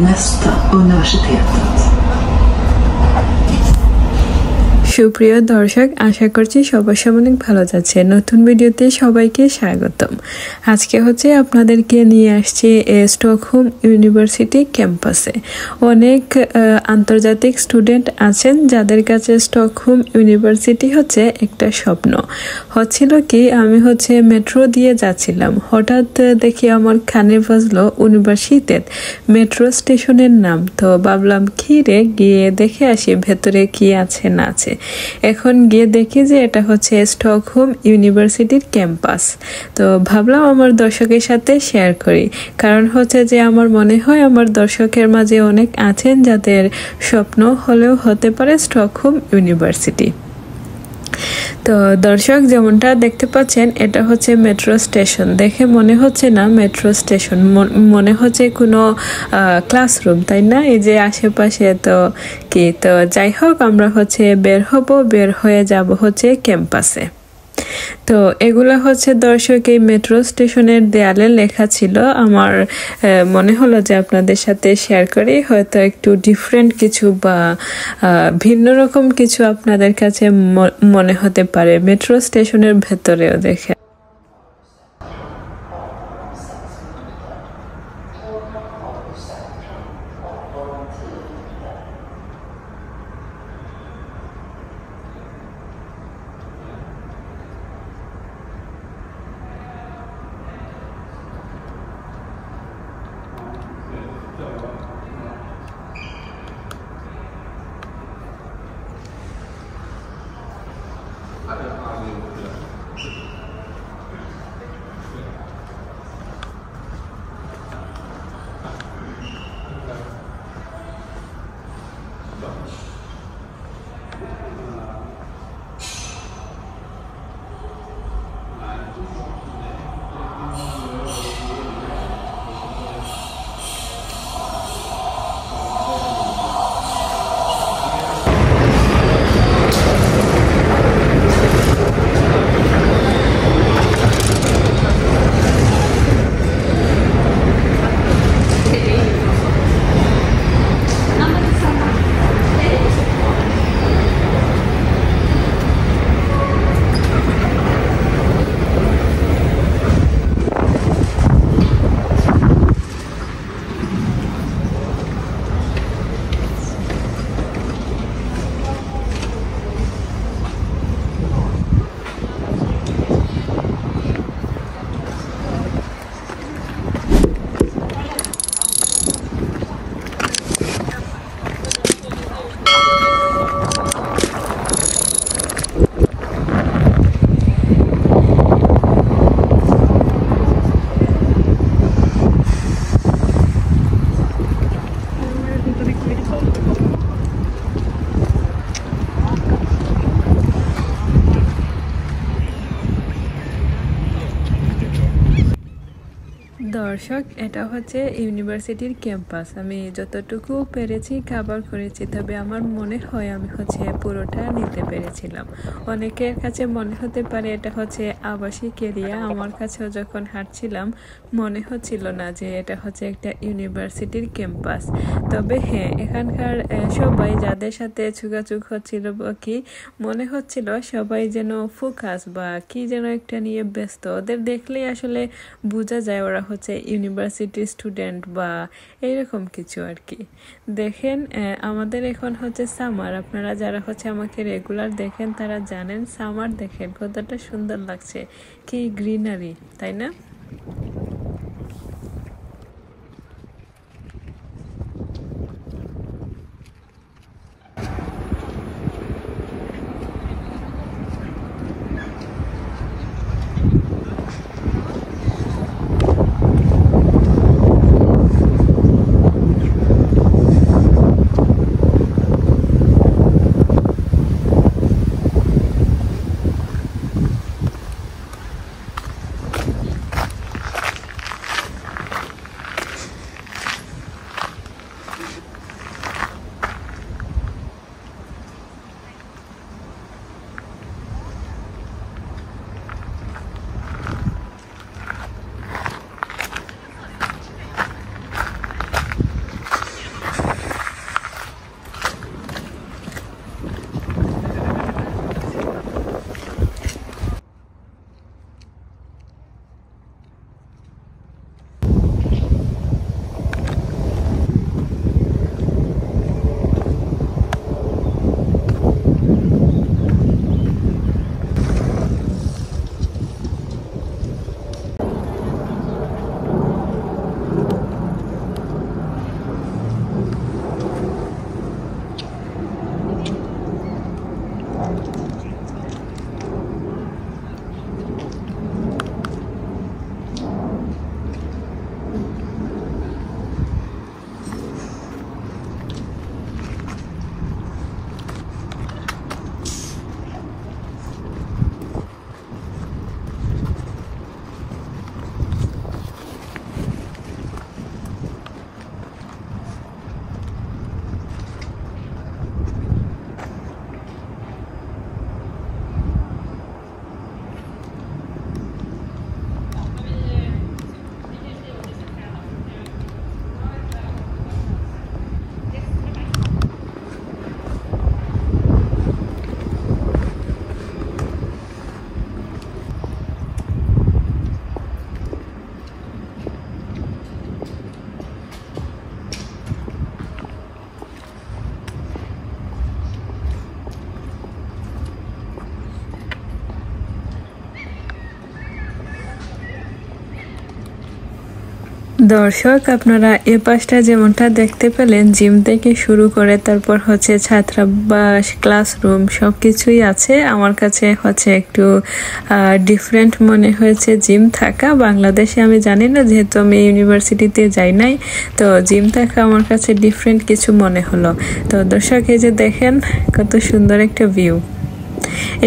nästa universitetet. সুপ্রিয় দর্শক, আশা করছি সবার অনেক ভালো যাচ্ছে। নতুন ভিডিওতে সবাইকে স্বাগতম। আজকে আপনাদেরকে নিয়ে আসছি স্টকহোম ইউনিভার্সিটি ক্যাম্পাসে। অনেক আন্তর্জাতিক স্টুডেন্ট আছেন যাদের কাছে স্টকহোম ইউনিভার্সিটি একটা স্বপ্ন। হচ্ছিল কি, আমি মেট্রো দিয়ে যাচ্ছিলাম, হঠাৎ দেখি আমার কানে বাজলো ইউনিভার্সিটিতে মেট্রো স্টেশনের নাম। তো ভাবলাম কি রে, গিয়ে দেখে আসি ভেতরে কি আছে না আছে। এখন গিয়ে দেখি যে এটা স্টকহোম ইউনিভার্সিটির ক্যাম্পাস। তো ভাবলাম আমার দর্শকের সাথে শেয়ার করি, কারণ যে আমার মনে হয় আমার দর্শকের মাঝে অনেক আছেন যাদের স্বপ্ন হলেও হতে পারে স্টকহোম ইউনিভার্সিটি। তো দর্শক, যেমনটা দেখতে পাচ্ছেন এটা মেট্রো স্টেশন। দেখে মনে হচ্ছে না মেট্রো স্টেশন, মনে হচ্ছে কোনো ক্লাসরুম, তাই না? এই যে আশেপাশে তো যাই হোক, আমরা বের হয়ে যাব ক্যাম্পাসে। তো এগুলো দর্শক এই মেট্রো স্টেশনের দেয়ালে লেখা ছিল। আমার মনে হলো যে আপনাদের সাথে শেয়ার করি, হয়তো একটু ডিফারেন্ট কিছু বা ভিন্ন রকম কিছু আপনাদের কাছে মনে হতে পারে মেট্রো স্টেশনের ভেতরেও দেখে। দর্শক, এটা ইউনিভার্সিটির ক্যাম্পাস। আমি যতটুকু পেরেছি কভার করেছি, তবে আমার মনে হয় আমি পুরোটা নিতে পেরেছিলাম। অনেকের কাছে মনে হতে পারে এটা আবাসিক এরিয়া। আমার কাছেও যখন হাঁটছিলাম মনে হচ্ছিল না যে এটা একটা ইউনিভার্সিটির ক্যাম্পাস। তবে হ্যাঁ, এখানকার সবাই যাদের সাথে যোগাযোগ হচ্ছিল বা কি মনে হচ্ছিল, সবাই যেন ফোকাস বা কি যেন একটা নিয়ে ব্যস্ত। ওদের দেখলেই আসলে বোঝা যায় ওরা ইউনিভার্সিটি স্টুডেন্ট বা এইরকম কিছু আর কি। দেখেন, আমাদের এখন সামার। আপনারা যারা আমাকে রেগুলার দেখেন তারা জানেন সামার। দেখেন কতটা সুন্দর লাগছে, কি গ্রিনারি, তাই না? দর্শক আপনারা এ পাশটা যেমনটা দেখতে পেলেন জিম থেকে শুরু করে তারপর হচ্ছে ছাত্রাবাস ক্লাসরুম সব কিছুই আছে। আমার কাছে হচ্ছে একটু ডিফারেন্ট মনে হয়েছে জিম থাকা। বাংলাদেশে আমি জানি না, যেহেতু আমি ইউনিভার্সিটিতে যাই নাই, তো জিম থাকা আমার কাছে ডিফারেন্ট কিছু মনে হলো। তো দর্শক এই যে দেখেন কত সুন্দর একটা ভিউ।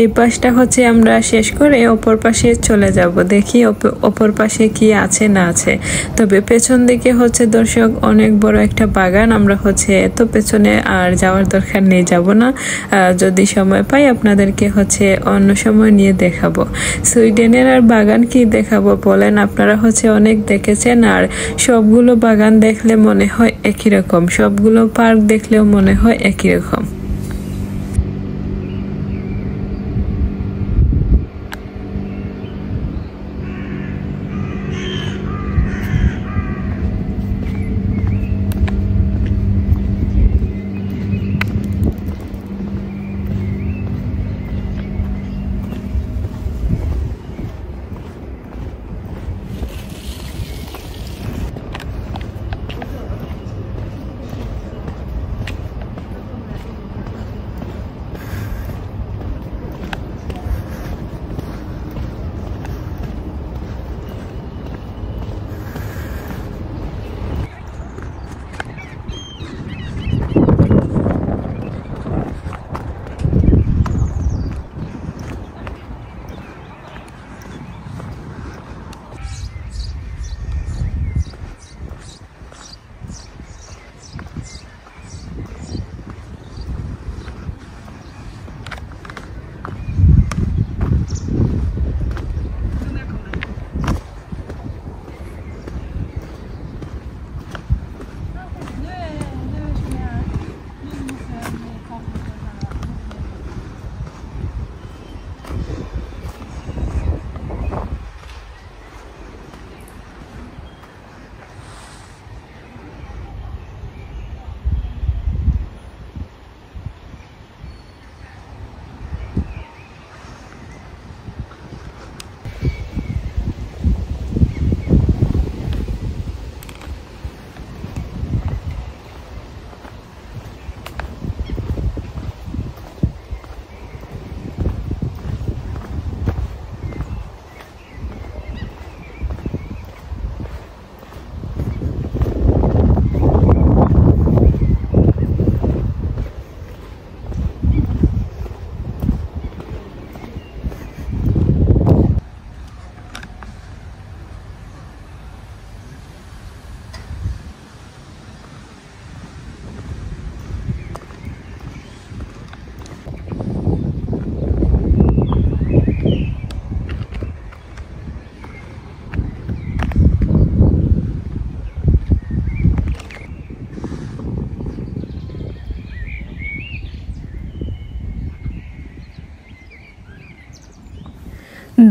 এই পাশটা হচ্ছে আমরা শেষ করে অপর পাশে চলে যাব, দেখি অপর পাশে কি আছে না আছে। তবে পেছন দিকে হচ্ছে দর্শক অনেক বড় একটা বাগান। আমরা হচ্ছে এত পেছনে আর যাওয়ার দরকার নেই, যাব না। যদি সময় পাই আপনাদেরকে হচ্ছে অন্য সময় নিয়ে দেখাবো। সুইডেনের আর বাগান কি দেখাবো বলেন, আপনারা হচ্ছে অনেক দেখেছেন, আর সবগুলো বাগান দেখলে মনে হয় একই রকম, সবগুলো পার্ক দেখলেও মনে হয় একই রকম।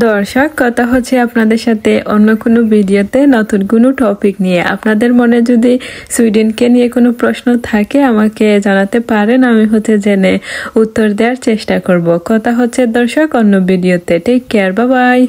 দর্শক কথা হচ্ছে আপনাদের সাথে অন্য কোনো ভিডিওতে নতুন কোনো টপিক নিয়ে। আপনাদের মনে যদি সুইডেনকে নিয়ে কোনো প্রশ্ন থাকে আমাকে জানাতে পারেন, আমি হচ্ছে জেনে উত্তর দেওয়ার চেষ্টা করব। কথা হচ্ছে দর্শক অন্য ভিডিওতে। Take care, bye by.